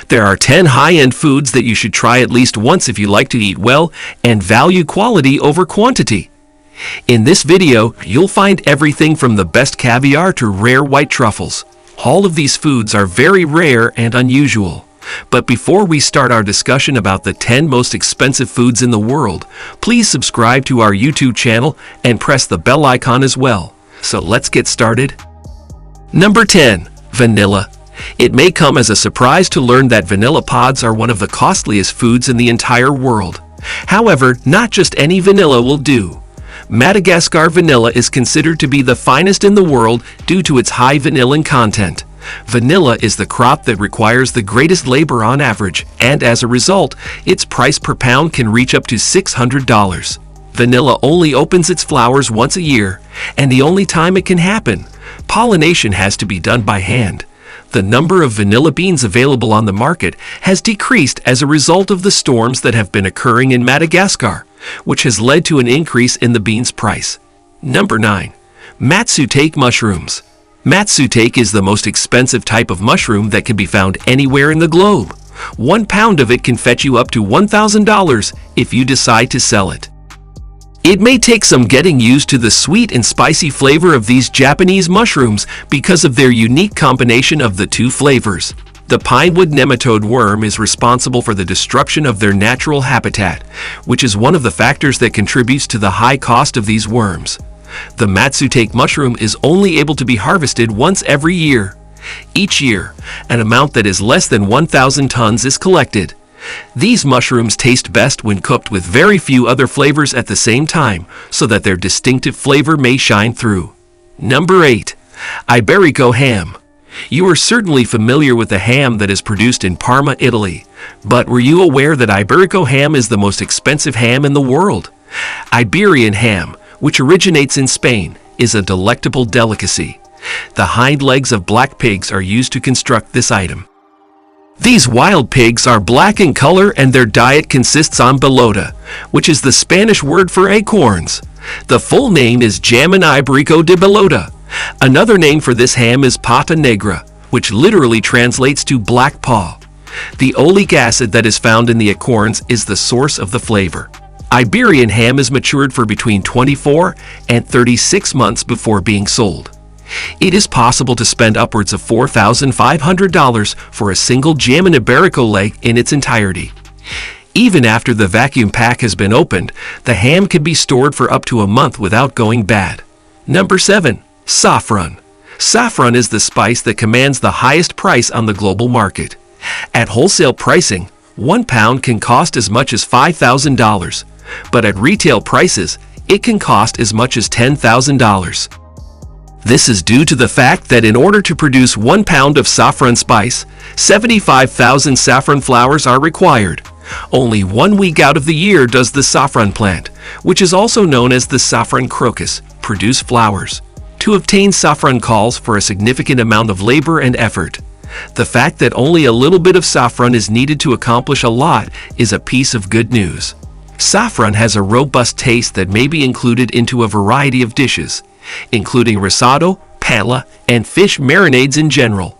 There are 10 high-end foods that you should try at least once if you like to eat well and value quality over quantity. In this video, you'll find everything from the best caviar to rare white truffles. All of these foods are very rare and unusual. But before we start our discussion about the 10 most expensive foods in the world, please subscribe to our YouTube channel and press the bell icon as well. So let's get started. Number 10. Vanilla. It may come as a surprise to learn that vanilla pods are one of the costliest foods in the entire world. However, not just any vanilla will do. Madagascar vanilla is considered to be the finest in the world due to its high vanillin content. Vanilla is the crop that requires the greatest labor on average, and as a result, its price per pound can reach up to $600. Vanilla only opens its flowers once a year, and the only time it can happen, pollination has to be done by hand. The number of vanilla beans available on the market has decreased as a result of the storms that have been occurring in Madagascar, which has led to an increase in the bean's price. Number 9. Matsutake mushrooms. Matsutake is the most expensive type of mushroom that can be found anywhere in the globe. 1 pound of it can fetch you up to $1,000 if you decide to sell it. It may take some getting used to the sweet and spicy flavor of these Japanese mushrooms because of their unique combination of the two flavors. The pinewood nematode worm is responsible for the destruction of their natural habitat, which is one of the factors that contributes to the high cost of these worms. The matsutake mushroom is only able to be harvested once every year. Each year, an amount that is less than 1,000 tons is collected. These mushrooms taste best when cooked with very few other flavors at the same time, so that their distinctive flavor may shine through. Number 8. Iberico ham. You are certainly familiar with the ham that is produced in Parma, Italy. But were you aware that Iberico ham is the most expensive ham in the world? Iberian ham, which originates in Spain, is a delectable delicacy. The hind legs of black pigs are used to construct this item. These wild pigs are black in color and their diet consists on bellota, which is the Spanish word for acorns. The full name is Jamón ibérico de bellota. Another name for this ham is pata negra, which literally translates to black paw. The oleic acid that is found in the acorns is the source of the flavor. Iberian ham is matured for between 24 and 36 months before being sold. It is possible to spend upwards of $4,500 for a single Jamón ibérico leg in its entirety. Even after the vacuum pack has been opened, the ham can be stored for up to a month without going bad. Number 7. Saffron. Saffron is the spice that commands the highest price on the global market. At wholesale pricing, 1 pound can cost as much as $5,000, but at retail prices, it can cost as much as $10,000. This is due to the fact that in order to produce 1 pound of saffron spice, 75,000 saffron flowers are required. Only 1 week out of the year does the saffron plant, which is also known as the saffron crocus, produce flowers. To obtain saffron calls for a significant amount of labor and effort. The fact that only a little bit of saffron is needed to accomplish a lot is a piece of good news. Saffron has a robust taste that may be included into a variety of dishes, including risotto, paella, and fish marinades in general.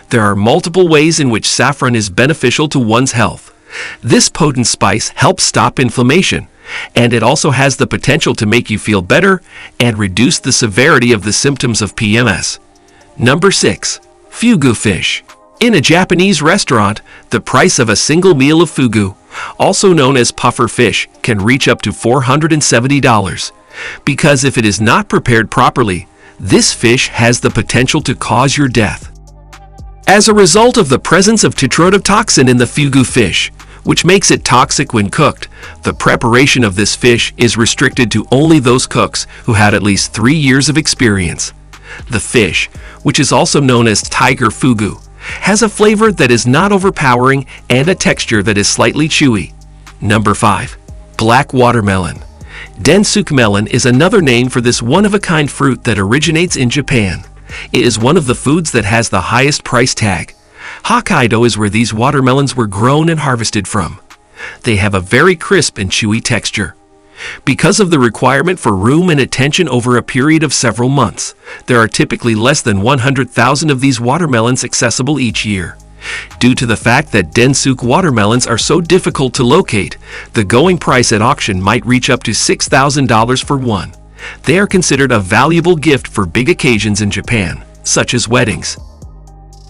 There are multiple ways in which saffron is beneficial to one's health. This potent spice helps stop inflammation, and it also has the potential to make you feel better and reduce the severity of the symptoms of PMS. Number 6. Fugu fish. In a Japanese restaurant, the price of a single meal of fugu, also known as puffer fish, can reach up to $470. Because if it is not prepared properly, this fish has the potential to cause your death. As a result of the presence of tetrodotoxin in the fugu fish, which makes it toxic when cooked, the preparation of this fish is restricted to only those cooks who had at least 3 years of experience. The fish, which is also known as tiger fugu, has a flavor that is not overpowering and a texture that is slightly chewy. Number 5. Black watermelon. Densuk melon is another name for this one-of-a-kind fruit that originates in Japan. It is one of the foods that has the highest price tag. Hokkaido is where these watermelons were grown and harvested from. They have a very crisp and chewy texture. Because of the requirement for room and attention over a period of several months, there are typically less than 100,000 of these watermelons accessible each year. Due to the fact that Densuk watermelons are so difficult to locate, the going price at auction might reach up to $6,000 for one. They are considered a valuable gift for big occasions in Japan, such as weddings.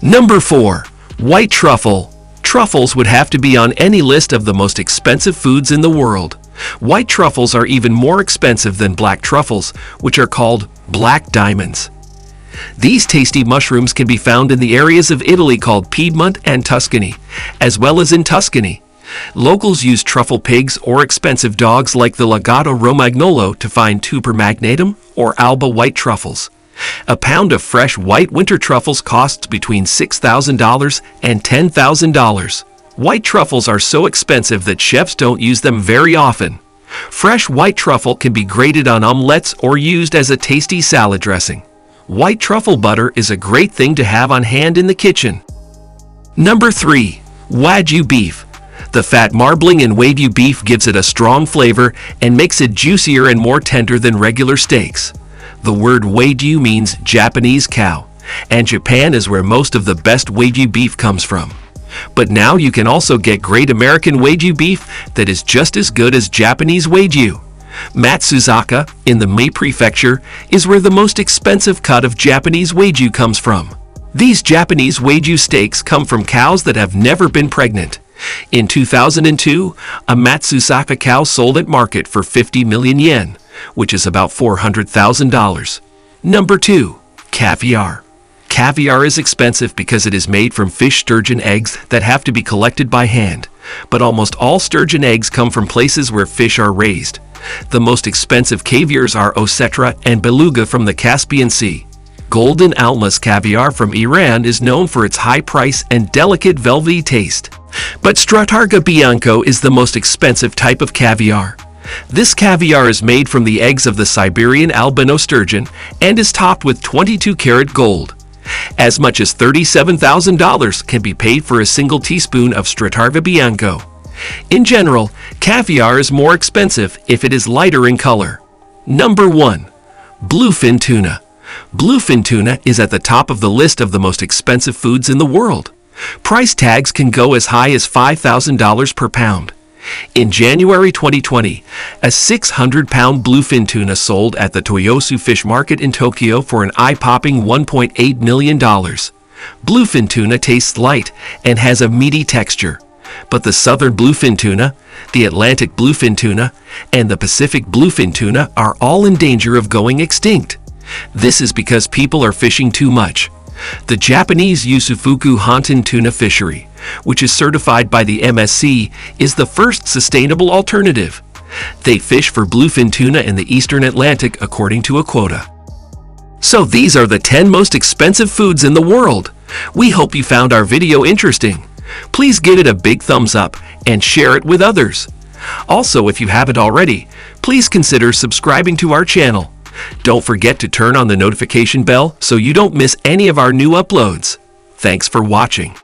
Number 4. White truffle. Truffles would have to be on any list of the most expensive foods in the world. White truffles are even more expensive than black truffles, which are called black diamonds. These tasty mushrooms can be found in the areas of Italy called Piedmont and Tuscany, as well as in Tuscany. Locals use truffle pigs or expensive dogs like the Lagotto Romagnolo to find Tuber magnatum or Alba white truffles. A pound of fresh white winter truffles costs between $6,000 and $10,000. White truffles are so expensive that chefs don't use them very often. Fresh white truffle can be grated on omelettes or used as a tasty salad dressing. White truffle butter is a great thing to have on hand in the kitchen. Number 3. Wagyu beef. The fat marbling in Wagyu beef gives it a strong flavor and makes it juicier and more tender than regular steaks. The word Wagyu means Japanese cow, and Japan is where most of the best Wagyu beef comes from. But now you can also get great American Wagyu beef that is just as good as Japanese Wagyu. Matsuzaka, in the Mie Prefecture, is where the most expensive cut of Japanese Wagyu comes from. These Japanese Wagyu steaks come from cows that have never been pregnant. In 2002, a Matsuzaka cow sold at market for 50 million yen, which is about $400,000. Number 2. Caviar. Caviar is expensive because it is made from fish sturgeon eggs that have to be collected by hand. But almost all sturgeon eggs come from places where fish are raised. The most expensive caviars are Osetra and Beluga from the Caspian Sea. Golden Almas caviar from Iran is known for its high price and delicate velvety taste. But Stratarga Bianco is the most expensive type of caviar. This caviar is made from the eggs of the Siberian albino sturgeon and is topped with 22-karat gold. As much as $37,000 can be paid for a single teaspoon of Stratarga Bianco. In general, caviar is more expensive if it is lighter in color. Number 1. Bluefin tuna. Bluefin tuna is at the top of the list of the most expensive foods in the world. Price tags can go as high as $5,000 per pound. In January 2020, a 600-pound bluefin tuna sold at the Toyosu Fish Market in Tokyo for an eye-popping $1.8 million. Bluefin tuna tastes light and has a meaty texture. But the southern bluefin tuna, the Atlantic bluefin tuna, and the Pacific bluefin tuna are all in danger of going extinct. This is because people are fishing too much. The Japanese Yusufuku Honton tuna fishery, which is certified by the MSC, is the first sustainable alternative. They fish for bluefin tuna in the eastern Atlantic according to a quota. So these are the 10 most expensive foods in the world. We hope you found our video interesting. Please give it a big thumbs up and share it with others. Also, if you haven't already, please consider subscribing to our channel. Don't forget to turn on the notification bell so you don't miss any of our new uploads. Thanks for watching.